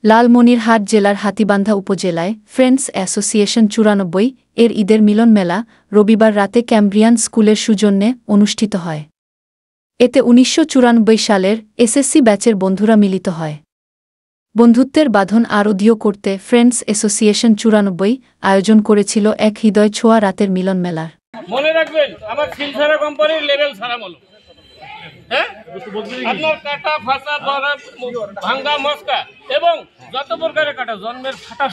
লালমনিরহাট জেলার হাতীবান্ধা উপজেলায় friends association ৯৪ এর ঈদের মিলন মেলা রবিবার রাতে ক্যাম্ব্রিয়ান স্কুলের সৌজন্যে অনুষ্ঠিত হয়। এতে ১৯৯৪ সালের এসএসসি ব্যাচের বন্ধুরা মিলিত হয়। বন্ধুত্বের বাঁধন আরও দৃঢ় করতে ফ্রেন্ডস অ্যাসোসিয়েশন ৯৪ আয়োজন করেছিল এক হৃদয় ছোঁয়া রাতের মিলন মেলার। মনে রাখবেন, আমার সিলসারা কোম্পানির লেভেল সারা হলো, হ্যাঁ, আপনার কাটা ফাঁসা ধরা ভাঙ্গা মস্কা এবং যত প্রকারের কাটা জন্মের ফাটা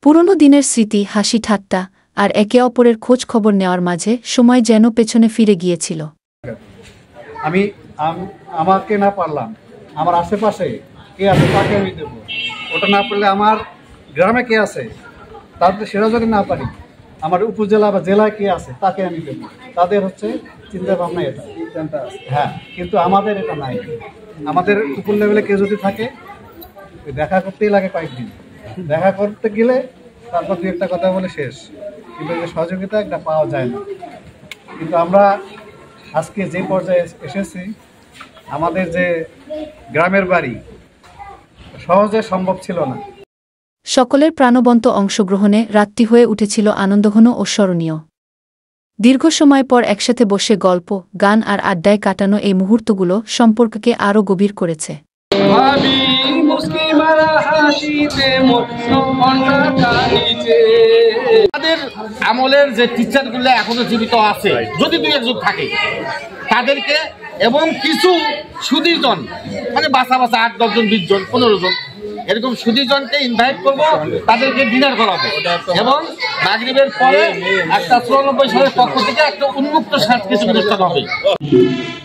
পুরনো দিনের স্মৃতি, হাসি ঠাট্টা আর একে অপরের খোঁজ খবর নেওয়ার মাঝে সময় যেন পেছনে ফিরে গিয়েছিল। আমাকে না পারলাম, আমার আশেপাশে কে আছে তাকে আমি দেবো। ওটা না পারলে আমার গ্রামে কে আছে তাদের সেটা যদি না পারি, আমার উপজেলা বা জেলায় কে আছে তাকে আমি দেবো। তাদের হচ্ছে চিন্তা ভাবনা এটা, হ্যাঁ, কিন্তু আমাদের এটা নাই। আমাদের উপর লেভেলে কেউ যদি থাকে, দেখা করতেই লাগে কয়েকদিন, দেখা করতে গেলে তারপর দু একটা কথা বলে শেষ, কিন্তু এই সহযোগিতা একটা পাওয়া যায় না। কিন্তু আমরা আজকে যে পর্যায়ে এসেছি, আমাদের যে গ্রামের বাড়ি সহজে সম্ভব ছিল না। সকলের প্রাণবন্ত অংশগ্রহণে রাতটি হয়ে উঠেছিল আনন্দঘন ও স্মরণীয়। দীর্ঘ সময় পর একসাথে বসে গল্প, গান আর আড্ডায় কাটানো এই মুহূর্তগুলো সম্পর্ককে আরও গভীর করেছে। তাদের আমলের যে টিচারগুলো এখনো জীবিত আছে, যদি দুই একজন থাকে তাদেরকে, এবং কিছু সুদীজন মানে বাসা ৮-১০ জন, ২০ জন, ১৫ জন এরকম সুদীজনকে ইনভাইট করবো, তাদেরকে ডিনার করাবো এবং মাগরিবের পরে একটা ৯৪ সালের পক্ষ থেকে একটা উন্মুক্ত সাংস্কৃতিক অনুষ্ঠান হবে।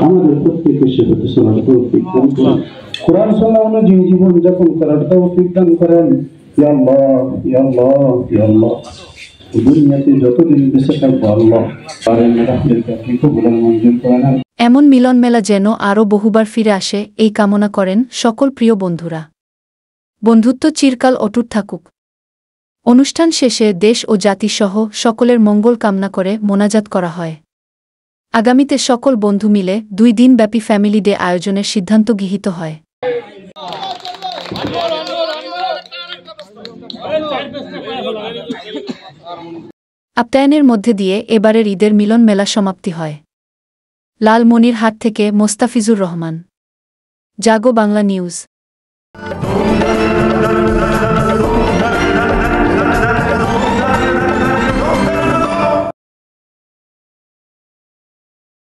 আমাদের প্রত্যেকের সেবাতে চলার তৌফিক দান করেন, কোরআন সুন্নাহ অনুযায়ী জীবন যাপন করার তৌফিক দান করেন। ইয়া আল্লাহ, ইয়া আল্লাহ, ইয়া আল্লাহ, দুনিয়াতে যতদিন বেঁচে থাকবো আল্লাহ পারেন রাহমতকে আপনি কবুল মঞ্জুর করেন। এমন মিলন মেলা যেন আরও বহুবার ফিরে আসে, এই কামনা করেন সকল প্রিয় বন্ধুরা। বন্ধুত্ব চিরকাল অটুট থাকুক। অনুষ্ঠান শেষে দেশ ও জাতিসহ সকলের মঙ্গল কামনা করে মোনাজাত করা হয়। আগামীতে সকল বন্ধু মিলে ২ দিনব্যাপী ফ্যামিলি ডে আয়োজনের সিদ্ধান্ত গৃহীত হয়। আপ্যায়নের মধ্যে দিয়ে এবারের ঈদের মিলন মেলা সমাপ্তি হয়। লালমনিরহাট থেকে মোস্তাফিজুর রহমান, জাগো বাংলা নিউজ।